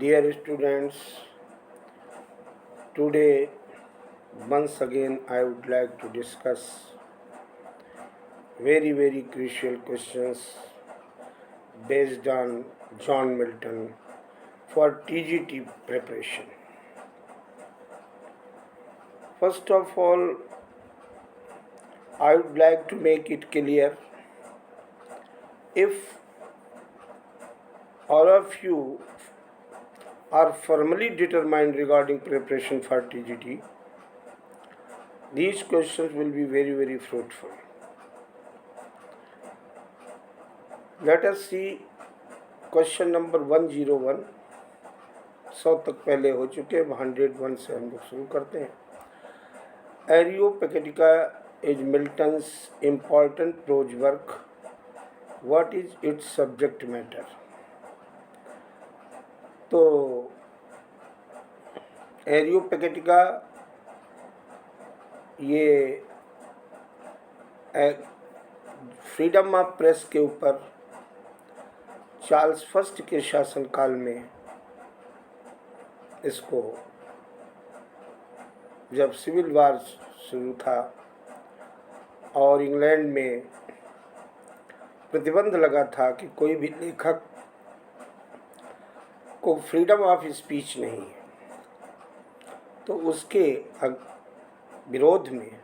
Dear students, today once again I would like to discuss very crucial questions based on John Milton for TGT preparation. First of all, I would like to make it clear, if all of you are firmly determined regarding preparation for TGT, these questions will be very fruitful. Let us see question number 101। 100 तक पहले हो चुके हैं, 101 से हम लोग शुरू करते हैं। Areopagitica is Milton's important prose work. What is its subject matter? तो एरियोपेगेटिका ये फ्रीडम ऑफ प्रेस के ऊपर चार्ल्स फर्स्ट के शासनकाल में इसको, जब सिविल वार शुरू था और इंग्लैंड में प्रतिबंध लगा था कि कोई भी लेखक को फ्रीडम ऑफ स्पीच नहीं है, तो उसके विरोध में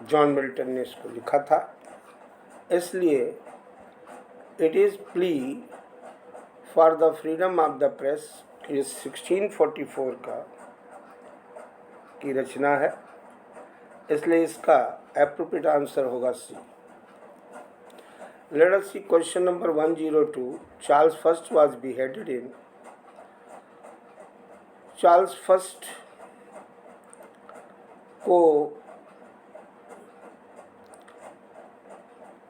जॉन मिल्टन ने इसको लिखा था। इसलिए it is plea for the freedom of the press, ये 1644 की रचना है, इसलिए इसका एप्रोप्रिएट आंसर होगा C. Let us see question number 102। Charles First was beheaded in। Charles First को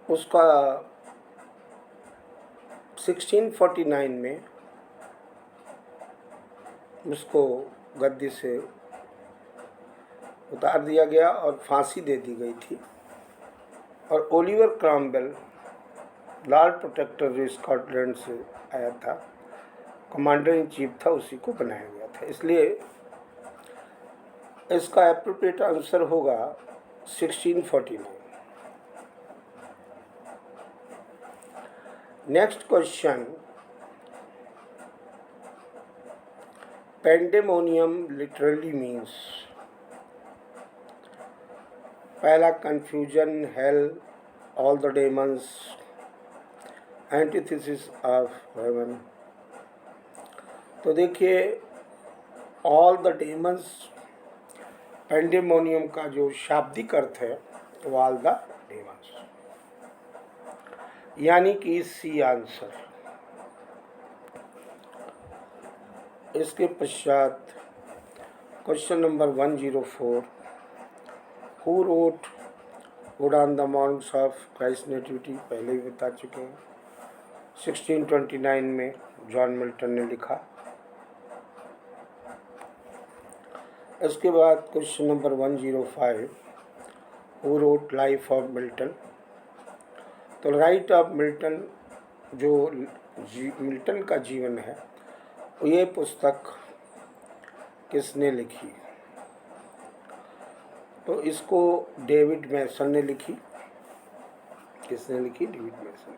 उसका 1649 में उसको गद्दी से उतार दिया गया और फांसी दे दी गई थी, और ओलिवर क्रॉमवेल लॉर्ड प्रोटेक्टर जो स्कॉटलैंड से आया था, कमांडर इन चीफ था, उसी को बनाया गया था। इसलिए इसका एप्रोप्रिएट आंसर होगा 1649। Next question, pandemonium literally means? पहला confusion, hell, all the demons, antithesis of heaven. तो देखिए, ऑल द डेमन्स पेंडेमोनियम का जो शाब्दिक अर्थ है वो ऑल द डेमन्स, यानी कि सी आंसर। इसके पश्चात question number 104। Who wrote ode on the mornings of Christ nativity? पहले ही बता चुके हैं, 1629 में जॉन मिल्टन ने लिखा। इसके बाद question number 105। Who wrote life of Milton? तो राइट ऑफ मिल्टन, जो मिल्टन का जीवन है, ये पुस्तक किसने लिखी? तो इसको डेविड मैसन ने लिखी। किसने लिखी? डेविड मैसन।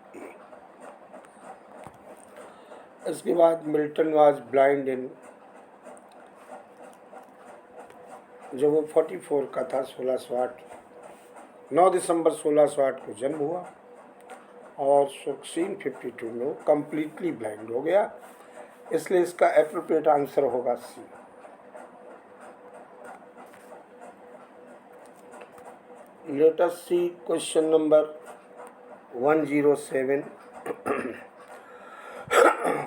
इसके बाद मिल्टन वाज ब्लाइंड इन, जो वो 44 का था, 1608, 9 दिसंबर 1608 को जन्म हुआ, और 1652 में वो कम्प्लीटली ब्लाइंड हो गया। इसलिए इसका एप्रोप्रिएट आंसर होगा C. Let us see question number 107।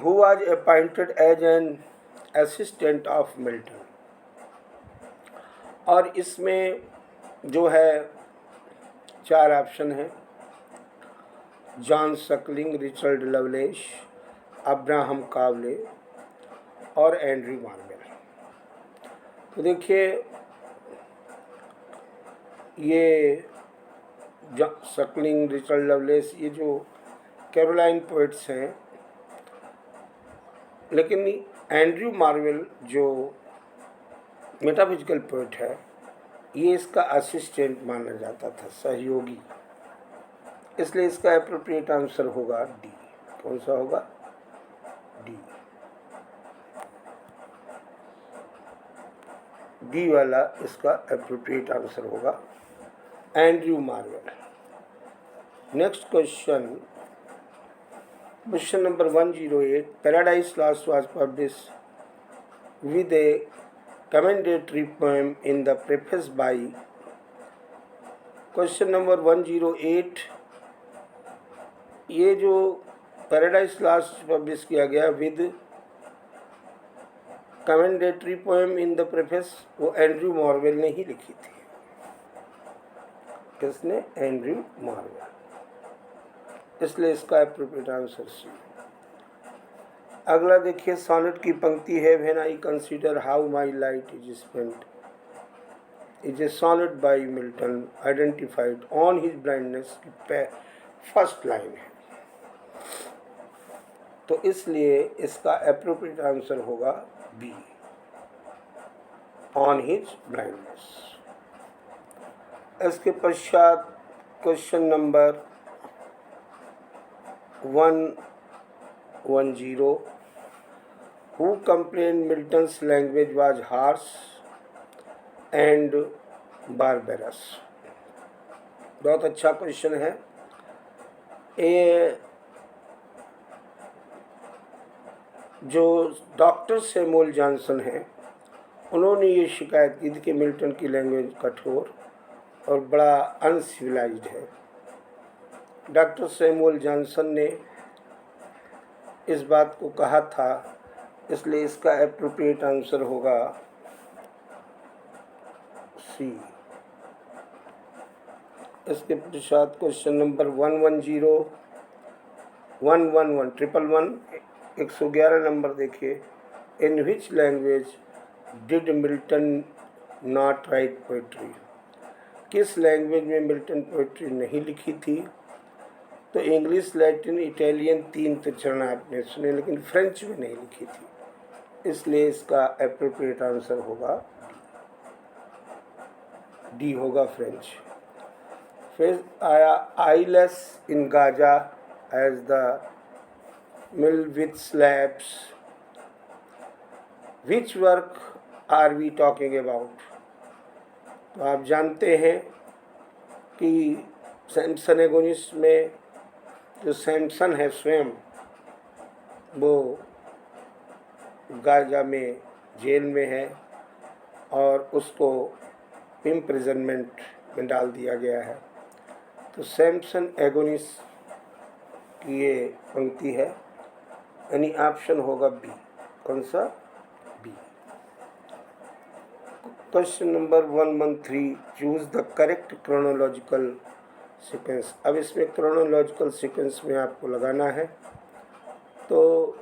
Who was appointed as an assistant of Milton? और इसमें जो है 4 ऑप्शन है: John Suckling, Richard Lovelace, Abraham Cowley और एंड्रू मार्वेल। तो देखिए, ये सकलिंग, रिचर्ड लवलेस, ये जो कैरोलाइन पोइट्स हैं, लेकिन एंड्रयू मार्वेल जो मेटाफिजिकल पोएट है, ये इसका असिस्टेंट माना जाता था, सहयोगी। इसलिए इसका एप्रोप्रिएट आंसर होगा डी। कौन सा होगा? डी। डी वाला इसका एप्रोप्रिएट आंसर होगा, Andrew Marvell. Next question, question number 108। Paradise Lost was published with a commendatory poem in the preface by। Question number 108, ये जो पैराडाइज लॉस्ट पब्लिश किया गया with commendatory poem in the preface, वो Andrew Marvell ने ही लिखी थी। किसने? Andrew Marvell. इसलिए इसका एप्रोप्रिएट आंसर सी। अगला देखिए, सॉनेट की पंक्ति है, when I consider how my light is spent is a sonnet by Milton identified on his blindness की फर्स्ट लाइन है। तो इसलिए इसका एप्रोप्रिएट आंसर होगा बी, ऑन हिज ब्लाइंडनेस। इसके पश्चात question number 110, who complained Milton's language was harsh and barbarous। बहुत अच्छा क्वेश्चन है ये। जो डॉक्टर सैमुअल जॉनसन हैं, उन्होंने ये शिकायत की थी कि मिल्टन की लैंग्वेज कठोर और बड़ा अनसिविलाइज्ड है। डॉक्टर सैमुअल जॉनसन ने इस बात को कहा था, इसलिए इसका एप्रोप्रिएट आंसर होगा सी। इसके पश्चात क्वेश्चन नंबर 111, 111 नंबर देखिए, in which language did Milton not write poetry. किस लैंग्वेज में मिल्टन पोइट्री नहीं लिखी थी? तो इंग्लिश, लैटिन, इटालियन, 3 तो चरण आपने सुने, लेकिन फ्रेंच में नहीं लिखी थी। इसलिए इसका एप्रोप्रिएट आंसर होगा डी होगा, फ्रेंच। फिर आया, eyeless in Gaza at the mill with slaves, which work are we talking about. तो आप जानते हैं कि सैमसन एगोनिस में जो सैमसन है स्वयं, वो गाजा में जेल में है और उसको इम्प्रिजनमेंट में डाल दिया गया है। तो सैमसन एगोनिस की ये पंक्ति है, यानी ऑप्शन होगा बी। कौन सा? B. Question number 113, choose the correct chronological sequence. अब इसमें क्रोनोलॉजिकल सीक्वेंस में आपको लगाना है, तो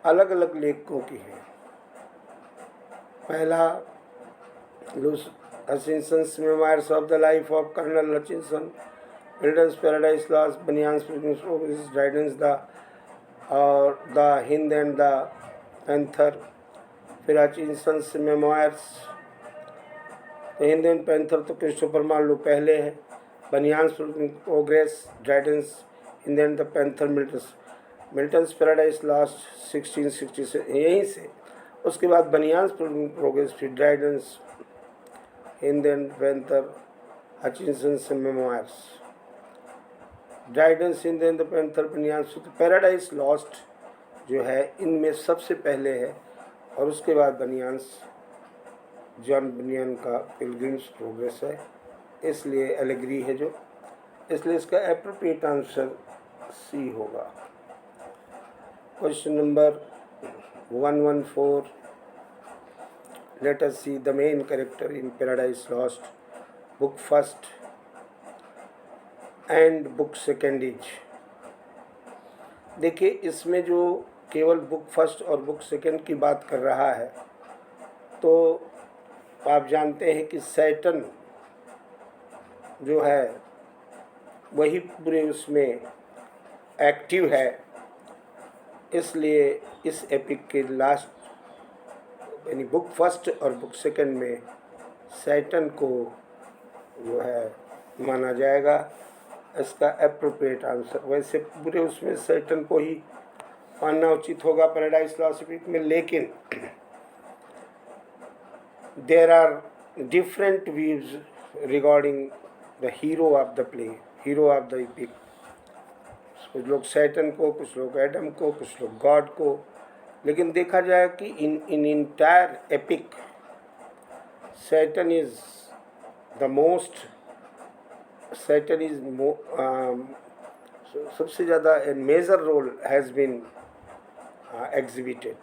अलग अलग लेखकों की है। पहला, Hutchinson's Memoirs of the Life of Colonel Hutchinson, Milton's Paradise Lost, Bunyan's Progress, Dryden's The Hind and the Panther. फिर हचिंसन्स मेमोयर्स, तो हिंद एंड पैंथर तो क्रिस्टोफर मार्लो पहले है, Bunyan's Progress, Dryden's, Hind and the Panther, Milton's Paradise Lost 1666, यहीं से। उसके बाद Bunyan's Progress, फिर Dryden's, Hind and Panther, Hutchinson's Memoirs, Dryden's, Hind and the Panther, Bunyan's. तो पैराडाइज लॉस्ट जो है इनमें सबसे पहले है, और उसके बाद बनियान्स, जॉन बनियन का पिलग्रिम्स प्रोग्रेस है, इसलिए एलेग्री है जो, इसलिए इसका एप्रोप्रिएट आंसर सी होगा। Question number 114, late us see the main character in paradise lost, book first and book second is. देखिए, इसमें जो केवल बुक फर्स्ट और बुक सेकेंड की बात कर रहा है, तो आप जानते हैं कि सैटर्न जो है वही पूरे उसमें एक्टिव है, इसलिए इस एपिक के लास्ट यानी बुक फर्स्ट और बुक सेकंड में सैटर्न को जो है माना जाएगा इसका एप्रोप्रिएट आंसर। वैसे पूरे उसमें सैटर्न को ही मानना उचित होगा पैराडाइज लॉस्ट एपिक में, लेकिन there are different views regarding the hero of the play, hero of the epic. कुछ लोग सैटर्न को, कुछ लोग एडम को, कुछ लोग गॉड को, लेकिन देखा जाए कि in entire epic Satan is the most, Satan is सबसे ज़्यादा major role has been exhibited.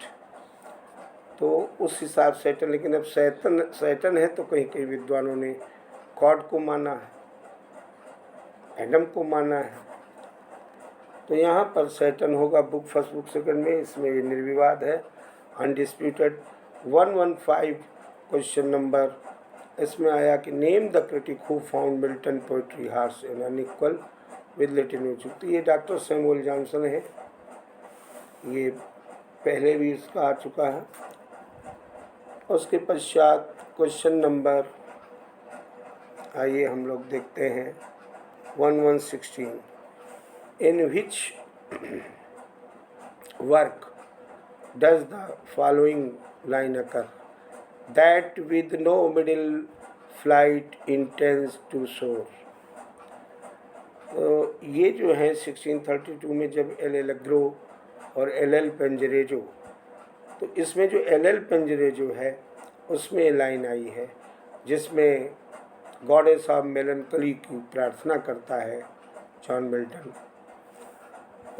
तो उस हिसाब से सैटर्न, लेकिन अब सैटर्न है तो कहीं कहीं विद्वानों ने गॉड को माना है, एडम को माना है, तो यहाँ पर सैटर्न होगा बुक फर्स्ट बुक सेकंड में। इसमें ये निर्विवाद है, अनडिस्प्यूटेड। 115 क्वेश्चन नंबर, इसमें आया कि name the critic who found Milton poetry harsh and unequal with little music. तो ये डॉक्टर सैमुअल जॉनसन है, ये पहले भी इसका आ चुका है। उसके पश्चात क्वेश्चन नंबर आइए हम लोग देखते हैं 1116, in which work does the following line occur, that with no middle flight intends to soar. तो ये जो है 1632 में जब एल एग्रो और एल पेंजरेजो, तो इसमें जो एल पेंजरेजो है उसमें लाइन आई है जिसमें गॉडेस ऑफ मेलनकली की प्रार्थना करता है जॉन मिल्टन,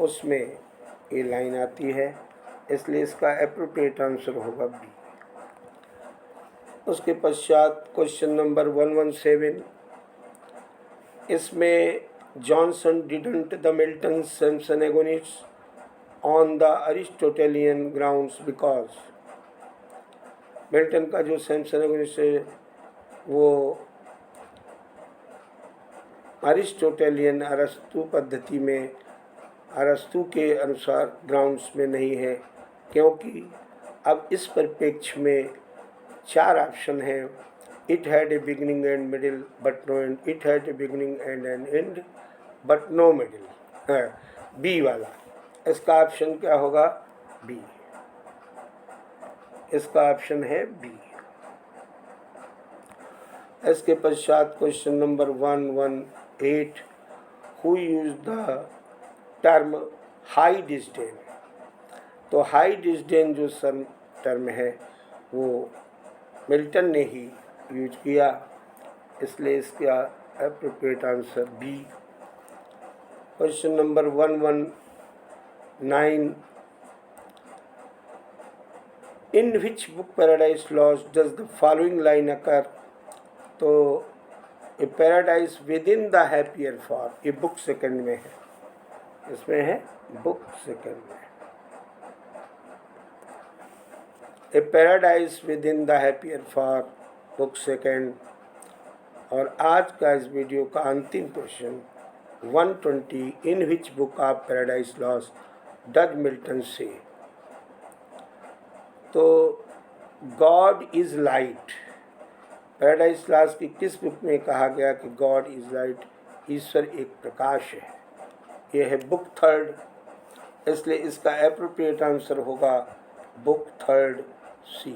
उसमें ये लाइन आती है, इसलिए इसका एप्रोप्रिएट आंसर होगा बी। उसके पश्चात क्वेश्चन नंबर 117, इसमें Johnson didn't the Milton Samson agonist on the Aristotelian grounds because. Milton का जो सैमसन एगोनिस्ट है वो अरिस्टोटेलियन अरस्तु पद्धति में अरस्तु के अनुसार ग्राउंड्स में नहीं है, क्योंकि अब इस परिप्रेक्ष्य में 4 ऑप्शन हैं। It had a beginning and middle but no end, it had a beginning and an end but no middle है, बी वाला। इसका ऑप्शन क्या होगा? बी। इसका ऑप्शन है बी। इसके पश्चात question number 118, who use the term high disdain. तो हाई डिस्डेन जो टर्म है वो मिल्टन ने ही यूज किया, इसलिए इसका appropriate answer B. Question number 119, in which book Paradise Lost does the following line occur. तो a paradise within the happier far, ये बुक सेकंड में है, इसमें है बुक सेकंड में, a paradise within the happier far book second. और आज का इस वीडियो का अंतिम question 120, in which book of paradise Lost does Milton से। तो God is light, paradise lost की किस बुक में कहा गया कि गॉड इज लाइट, ईश्वर एक प्रकाश है। ये है बुक थर्ड, इसलिए इसका एप्रोप्रिएट आंसर होगा बुक थर्ड सी।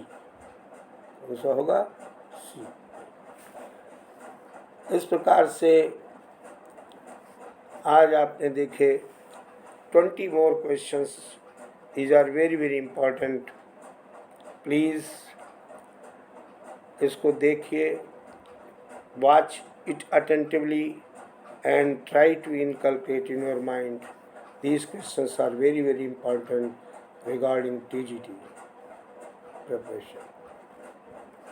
कौन सा होगा? सी। इस प्रकार से आज आपने देखे 20 more questions, these are very very important. Please इसको देखिए, watch it attentively and try to inculcate in your mind. These questions are very very important regarding TGT preparation.